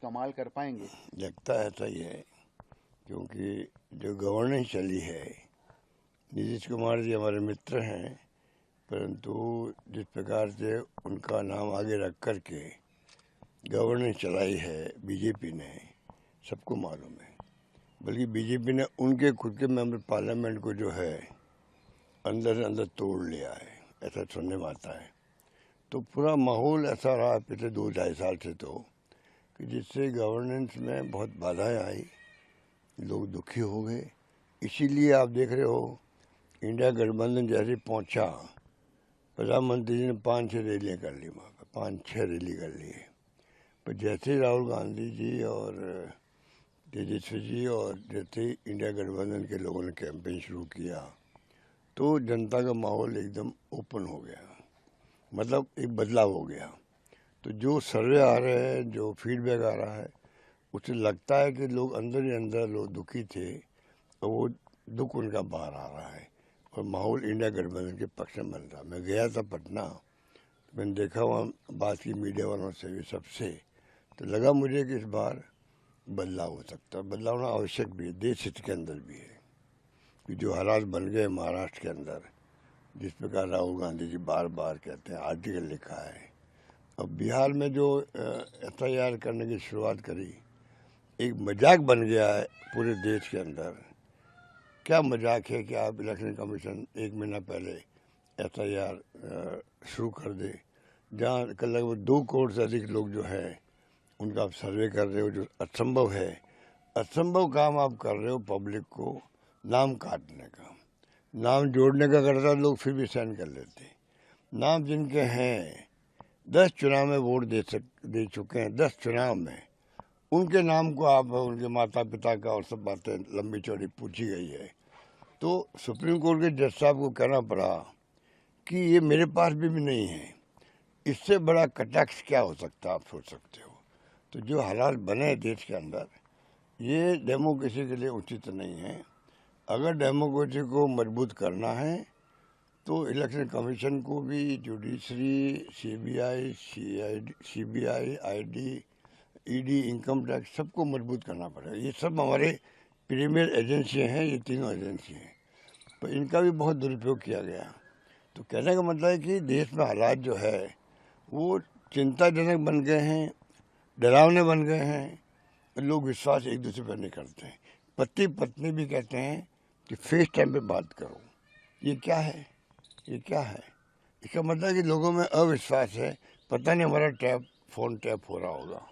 कमाल कर पाएंगे? लगता है ऐसा ही है, क्योंकि जो गवर्नेंस चली है, नीतीश कुमार जी हमारे मित्र हैं, परंतु जिस प्रकार से उनका नाम आगे रख कर के गवर्नेंस चलाई है बीजेपी ने, सबको मालूम है। बल्कि बीजेपी ने उनके खुद के मेंबर पार्लियामेंट को जो है अंदर से अंदर तोड़ लिया है, ऐसा सुनने में आता है। तो पूरा माहौल ऐसा रहा पिछले 2-2.5 साल से, तो कि जिससे गवर्नेंस में बहुत बाधाएं आई, लोग दुखी हो गए। इसीलिए आप देख रहे हो, इंडिया गठबंधन जैसे पहुंचा, प्रधानमंत्री जी ने 5-6 रैलियाँ कर ली, वहाँ पर 5-6 रैली कर ली। पर जैसे ही राहुल गांधी जी और तेजस्वी जी और जैसे ही इंडिया गठबंधन के लोगों ने कैंपेन शुरू किया, तो जनता का माहौल एकदम ओपन हो गया, मतलब एक बदलाव हो गया। तो जो सर्वे आ रहे हैं, जो फीडबैक आ रहा है, उससे लगता है कि लोग अंदर ही अंदर लोग दुखी थे और वो दुख उनका बाहर आ रहा है और माहौल इंडिया गठबंधन के पक्ष में बन रहा। मैं गया था पटना, तो मैंने देखा वहाँ बात की मीडिया वालों से भी, सबसे, तो लगा मुझे कि इस बार बदलाव हो सकता है। बदलाव होना आवश्यक भी है, देश हित के अंदर भी है, कि जो हालात बन गए महाराष्ट्र के अंदर, जिस प्रकार राहुल गांधी जी बार बार कहते हैं, आर्टिकल लिखा है। अब बिहार में जो FIR करने की शुरुआत करी, एक मजाक बन गया है पूरे देश के अंदर। क्या मजाक है कि आप इलेक्शन कमीशन 1 महीना पहले FIR शुरू कर दे, जहाँ लगभग 2 करोड़ से अधिक लोग जो है उनका आप सर्वे कर रहे हो, जो असंभव है। असंभव काम आप कर रहे हो पब्लिक को नाम काटने का। नाम जोड़ने का करता लोग फिर भी साइन कर लेते। नाम जिनके हैं, 10 चुनाव में वोट दे चुके हैं, 10 चुनाव में, उनके नाम को आप, उनके माता पिता का और सब बातें लंबी चौड़ी पूछी गई है। तो सुप्रीम कोर्ट के जज साहब को कहना पड़ा कि ये मेरे पास भी नहीं है, इससे बड़ा कटाक्ष क्या हो सकता है, आप सोच सकते हो। तो जो हालात बने देश के अंदर, ये डेमोक्रेसी के लिए उचित नहीं है। अगर डेमोक्रेसी को मजबूत करना है तो इलेक्शन कमीशन को भी, judiciary, CBI, ID, ED, income tax, सबको मजबूत करना पड़ेगा। ये सब हमारे प्रीमियर एजेंसियाँ हैं, ये तीनों एजेंसियाँ हैं, पर इनका भी बहुत दुरुपयोग किया गया। तो कहने का मतलब है कि देश में हालात जो है वो चिंताजनक बन गए हैं, डरावने बन गए हैं, लोग विश्वास एक दूसरे पर नहीं करते हैं। पति पत्नी भी कहते हैं कि फेस टाइम पे बात करो। ये क्या है, ये क्या है? इसका मतलब है कि लोगों में अविश्वास है, पता नहीं हमारा फोन टैप हो रहा होगा।